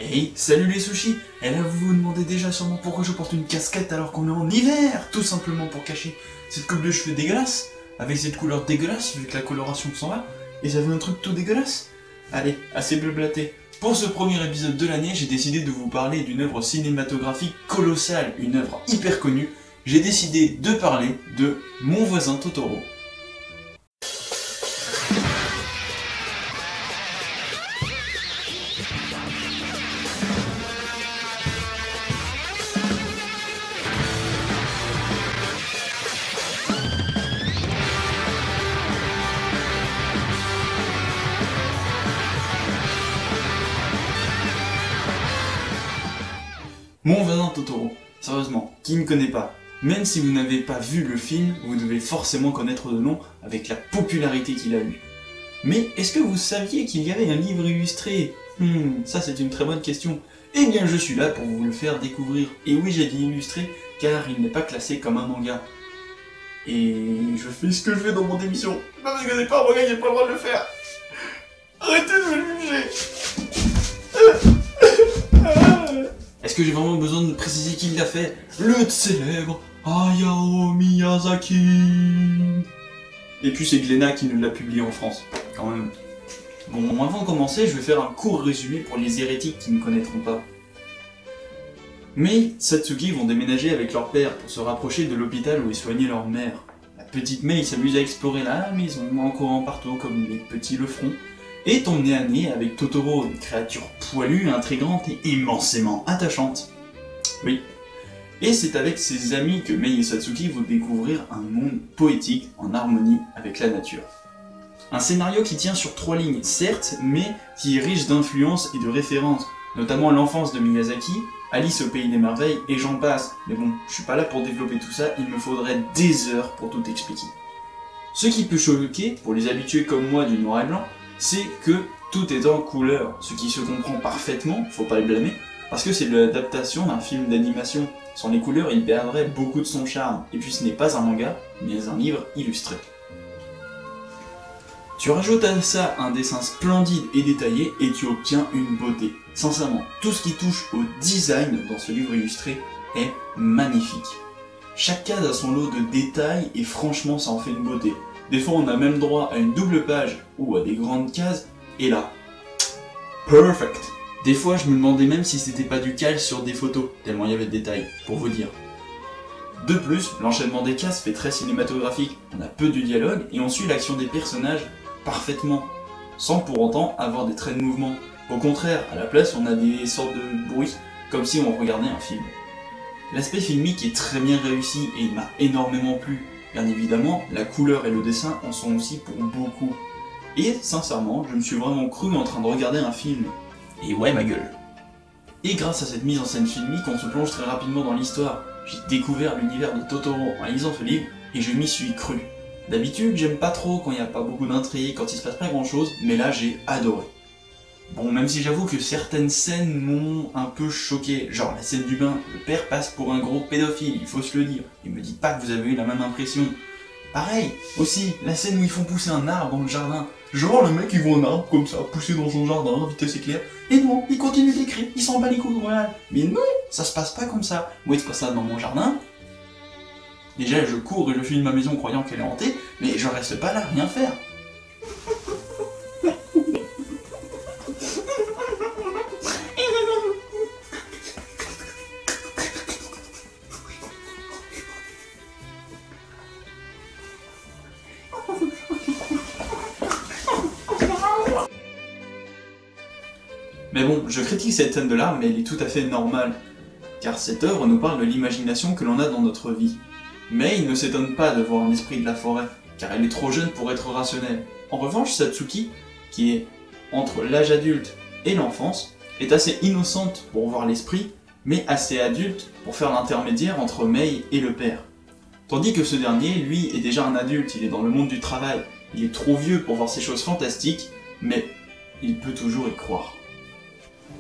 Hey, salut les sushis! Et là vous vous demandez déjà sûrement pourquoi je porte une casquette alors qu'on est en hiver! Tout simplement pour cacher cette coupe de cheveux dégueulasse, avec cette couleur dégueulasse, vu que la coloration s'en va, et ça fait un truc tout dégueulasse. Allez, assez blablaté. Pour ce premier épisode de l'année, j'ai décidé de vous parler d'une œuvre cinématographique colossale, une œuvre hyper connue. J'ai décidé de parler de Mon voisin Totoro. Mon voisin Totoro, sérieusement, qui ne connaît pas? Même si vous n'avez pas vu le film, vous devez forcément connaître le nom avec la popularité qu'il a eu. Mais est-ce que vous saviez qu'il y avait un livre illustré? Ça c'est une très bonne question. Eh bien je suis là pour vous le faire découvrir. Et oui, j'ai dit illustré car il n'est pas classé comme un manga. Et je fais ce que je veux dans mon émission. Non, parce que c'est pas un manga, j'ai pas le droit de le faire. Arrêtez de me juger. Est-ce que j'ai vraiment besoin de préciser qui l'a fait? Le célèbre Hayao Miyazaki. Et puis c'est Glénat qui nous l'a publié en France, quand même. Bon, avant de commencer, je vais faire un court résumé pour les hérétiques qui ne connaîtront pas. Mei et Satsuki vont déménager avec leur père pour se rapprocher de l'hôpital où est soignée leur mère. La petite Mei s'amuse à explorer la maison en courant partout comme les petits le feront, et tombe nez à nez avec Totoro, une créature poilue, intrigante et immensément attachante. Oui. Et c'est avec ses amis que Mei et Satsuki vont découvrir un monde poétique en harmonie avec la nature. Un scénario qui tient sur 3 lignes, certes, mais qui est riche d'influences et de références, notamment l'enfance de Miyazaki, Alice au pays des merveilles et j'en passe. Mais bon, je suis pas là pour développer tout ça, il me faudrait des heures pour tout expliquer. Ce qui peut choquer, pour les habitués comme moi du noir et blanc, c'est que tout est en couleur, ce qui se comprend parfaitement, faut pas le blâmer, parce que c'est l'adaptation d'un film d'animation. Sans les couleurs, il perdrait beaucoup de son charme, et puis ce n'est pas un manga, mais un livre illustré. Tu rajoutes à ça un dessin splendide et détaillé, et tu obtiens une beauté. Sincèrement, tout ce qui touche au design dans ce livre illustré est magnifique. Chaque case a son lot de détails, et franchement ça en fait une beauté. Des fois on a même droit à une double page ou à des grandes cases, et là, perfect. Des fois je me demandais même si c'était pas du cal sur des photos, tellement il y avait de détails, pour vous dire. De plus, l'enchaînement des cases fait très cinématographique, on a peu de dialogue et on suit l'action des personnages parfaitement, sans pour autant avoir des traits de mouvement. Au contraire, à la place on a des sortes de bruits, comme si on regardait un film. L'aspect filmique est très bien réussi et il m'a énormément plu. Bien évidemment, la couleur et le dessin en sont aussi pour beaucoup. Et sincèrement, je me suis vraiment cru en train de regarder un film. Et ouais, ma gueule. Et grâce à cette mise en scène filmique, on se plonge très rapidement dans l'histoire. J'ai découvert l'univers de Totoro en lisant ce livre et je m'y suis cru. D'habitude, j'aime pas trop quand il n'y a pas beaucoup d'intrigue, quand il se passe pas grand chose, mais là j'ai adoré. Bon, même si j'avoue que certaines scènes m'ont un peu choqué, genre la scène du bain, le père passe pour un gros pédophile, il faut se le dire, et me dites pas que vous avez eu la même impression. Pareil, aussi, la scène où ils font pousser un arbre dans le jardin, genre le mec il voit un arbre comme ça, pousser dans son jardin, à vitesse éclair, et non, il continue d'écrire, il s'en bat les couilles, voilà. Mais non, ça se passe pas comme ça, moi il se passe ça dans mon jardin. Déjà je cours et je fuis de ma maison croyant qu'elle est hantée, mais je reste pas là, rien faire. Mais bon, je critique cette scène de là, mais elle est tout à fait normale, car cette œuvre nous parle de l'imagination que l'on a dans notre vie. Mais il ne s'étonne pas de voir un esprit de la forêt, car elle est trop jeune pour être rationnelle. En revanche, Satsuki, qui est entre l'âge adulte et l'enfance, est assez innocente pour voir l'esprit, mais assez adulte pour faire l'intermédiaire entre Mei et le père. Tandis que ce dernier, lui, est déjà un adulte, il est dans le monde du travail, il est trop vieux pour voir ces choses fantastiques, mais il peut toujours y croire.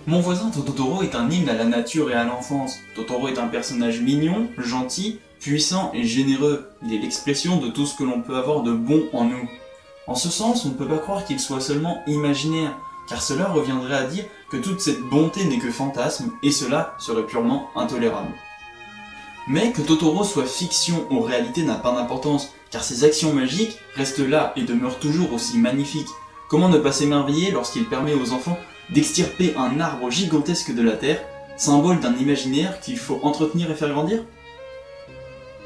Mon voisin Totoro est un hymne à la nature et à l'enfance. Totoro est un personnage mignon, gentil, puissant et généreux. Il est l'expression de tout ce que l'on peut avoir de bon en nous. En ce sens, on ne peut pas croire qu'il soit seulement imaginaire, car cela reviendrait à dire que toute cette bonté n'est que fantasme, et cela serait purement intolérable. Mais que Totoro soit fiction ou réalité n'a pas d'importance, car ses actions magiques restent là et demeurent toujours aussi magnifiques. Comment ne pas s'émerveiller lorsqu'il permet aux enfants d'extirper un arbre gigantesque de la terre, symbole d'un imaginaire qu'il faut entretenir et faire grandir?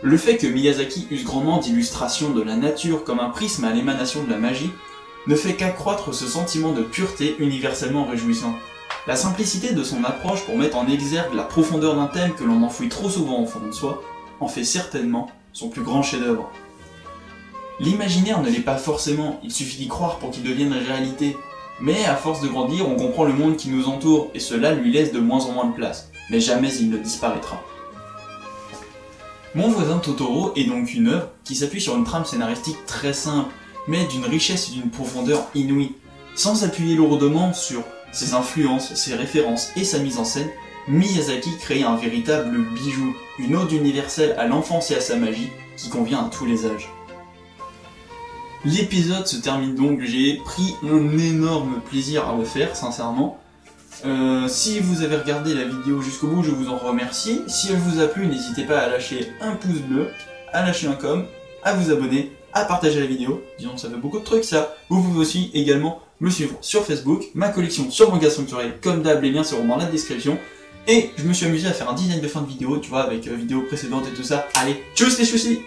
Le fait que Miyazaki use grandement d'illustrations de la nature comme un prisme à l'émanation de la magie ne fait qu'accroître ce sentiment de pureté universellement réjouissant. La simplicité de son approche pour mettre en exergue la profondeur d'un thème que l'on enfouit trop souvent au fond de soi en fait certainement son plus grand chef-d'œuvre. L'imaginaire ne l'est pas forcément, il suffit d'y croire pour qu'il devienne réalité, mais à force de grandir, on comprend le monde qui nous entoure et cela lui laisse de moins en moins de place, mais jamais il ne disparaîtra. Mon voisin Totoro est donc une œuvre qui s'appuie sur une trame scénaristique très simple, mais d'une richesse et d'une profondeur inouïe. Sans s'appuyer lourdement sur ses influences, ses références et sa mise en scène, Miyazaki crée un véritable bijou, une ode universelle à l'enfance et à sa magie, qui convient à tous les âges. L'épisode se termine donc, j'ai pris un énorme plaisir à le faire, sincèrement. Si vous avez regardé la vidéo jusqu'au bout, je vous en remercie. Si elle vous a plu, n'hésitez pas à lâcher un pouce bleu, à lâcher un com, à vous abonner, à partager la vidéo. Disons que ça fait beaucoup de trucs ça. Vous pouvez aussi également me suivre sur Facebook, ma collection sur Manga Sanctuary, comme d'hab, les liens seront dans la description. Et je me suis amusé à faire un design de fin de vidéo, tu vois, avec vidéo précédente et tout ça. Allez, tchuss les chouchis!